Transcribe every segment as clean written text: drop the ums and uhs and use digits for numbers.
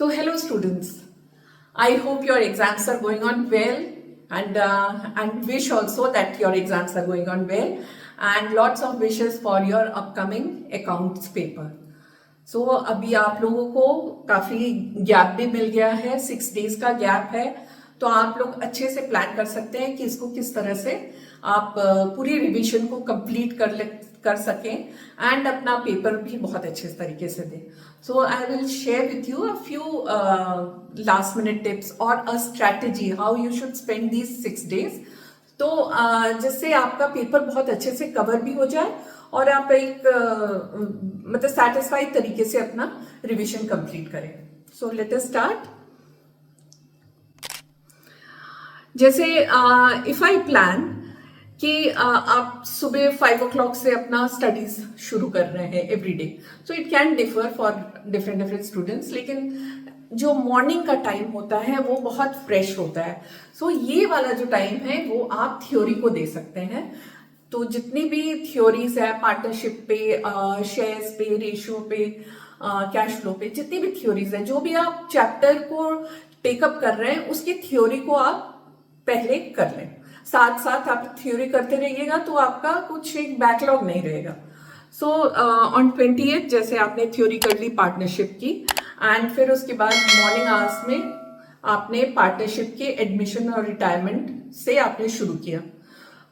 So, hello students. I hope your exams are going on well, and wish also that your exams are going on well, and lots of wishes for your upcoming accounts paper. So अभी आप लोगों को काफी gap भी मिल गया है, 6 days का gap है, तो आप लोग अच्छे से प्लान कर सकते हैं कि इसको किस तरह से आप पूरी रिवीजन को कंप्लीट कर सकें एंड अपना पेपर भी बहुत अच्छे तरीके से दें. So I will share with you a few last minute tips और a strategy how you should spend these 6 days. तो जिससे आपका पेपर बहुत अच्छे से कवर भी हो जाए और आप एक मतलब सेटिस्फाइड तरीके से अपना रिवीजन कंप्लीट करें. So let us start. जैसे इफ आई प्लान कि आप सुबह 5 o'clock से अपना स्टडीज शुरू कर रहे हैं every day, so it can differ for different students, लेकिन जो मॉर्निंग का टाइम होता है वो बहुत फ्रेश होता है. सो ये वाला जो टाइम है वो आप थ्योरी को दे सकते हैं. तो जितनी भी थ्योरीज है पार्टनरशिप पे, शेयर्स पे, रेशियो पे, कैश फ्लो पे, जितनी भी थ्योरीज है, जो भी आप चैप्टर को टेकअप कर रहे हैं उसकी थ्योरी को आप पहले कर लें. साथ साथ आप थ्योरी करते रहिएगा तो आपका कुछ एक बैकलॉग नहीं रहेगा. सो ऑन 20th जैसे आपने थ्योरी कर ली पार्टनरशिप की, एंड फिर उसके बाद मॉर्निंग आवर्स में आपने पार्टनरशिप के एडमिशन और रिटायरमेंट से आपने शुरू किया.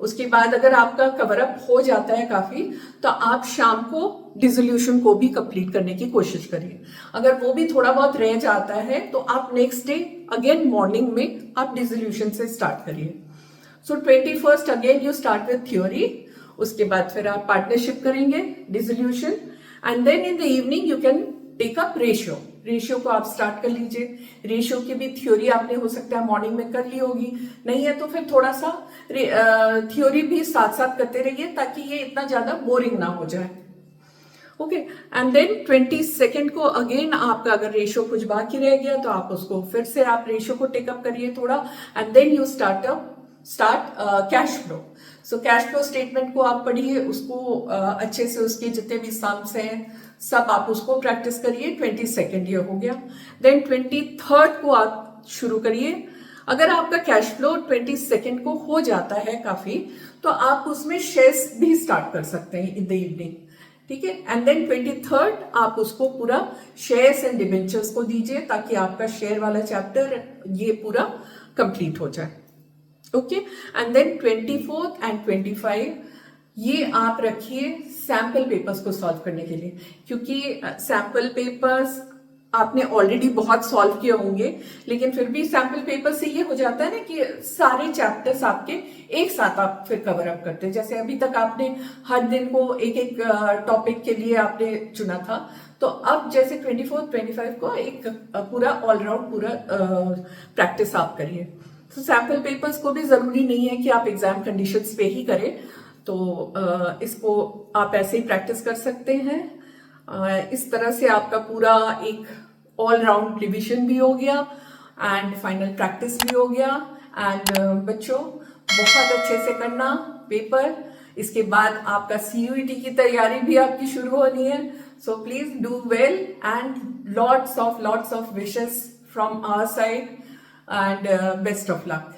उसके बाद अगर आपका कवर अप हो जाता है काफी, तो आप शाम को डिसोल्यूशन को भी कंप्लीट करने की कोशिश करिए. अगर वो भी थोड़ा बहुत रह जाता है तो आप नेक्स्ट डे अगेन मॉर्निंग में आप डिसोल्यूशन से स्टार्ट करिए. So 21st again you start with theory. उसके बाद फिर आप पार्टनरशिप करेंगे, dissolution, and then in the evening you can take up ratio. Ratio को आप स्टार्ट कर लीजिए. रेशियो की भी थ्योरी आपने हो सकता है मॉर्निंग में कर ली होगी, नहीं है तो फिर थोड़ा सा थ्योरी भी साथ साथ करते रहिए ताकि ये इतना ज्यादा बोरिंग ना हो जाए. ओके, एंड देन 22nd को अगेन आपका अगर रेशियो कुछ बाकी रह गया तो आप उसको फिर से आप रेशियो को टेकअप करिए थोड़ा, and then you start cash flow. So cash flow statement को आप पढ़िए, उसको अच्छे से उसके जितने भी सम्स हैं सब आप उसको प्रैक्टिस करिए. 22nd ये हो गया. देन 23rd को आप शुरू करिए. अगर आपका कैश फ्लो 22nd को हो जाता है काफी, तो आप उसमें शेयर्स भी स्टार्ट कर सकते हैं इन द इवनिंग. ठीक है, एंड देन 23rd आप उसको पूरा शेयर्स एंड डिबेंचर्स को दीजिए ताकि आपका शेयर वाला चैप्टर ये पूरा कंप्लीट हो जाए. Okay, and then 24th and 25 ये आप रखिए सैंपल पेपर्स को सॉल्व करने के लिए, क्योंकि सैंपल पेपर्स आपने ऑलरेडी बहुत सॉल्व किए होंगे, लेकिन फिर भी सैंपल पेपर से ये हो जाता है ना कि सारे चैप्टर्स आपके एक साथ आप फिर कवर अप करते हैं. जैसे अभी तक आपने हर दिन को एक एक टॉपिक के लिए आपने चुना था, तो अब जैसे 24th 25 को एक पूरा ऑलराउंड पूरा प्रैक्टिस आप करिए. तो सैंपल पेपर्स को भी जरूरी नहीं है कि आप एग्जाम कंडीशंस पे ही करें, तो इसको आप ऐसे ही प्रैक्टिस कर सकते हैं. इस तरह से आपका पूरा एक ऑल राउंड रिविजन भी हो गया एंड फाइनल प्रैक्टिस भी हो गया. एंड बच्चों बहुत अच्छे से करना पेपर. इसके बाद आपका CUET की तैयारी भी आपकी शुरू होनी है. So please do well and lots of wishes from our side and best of luck.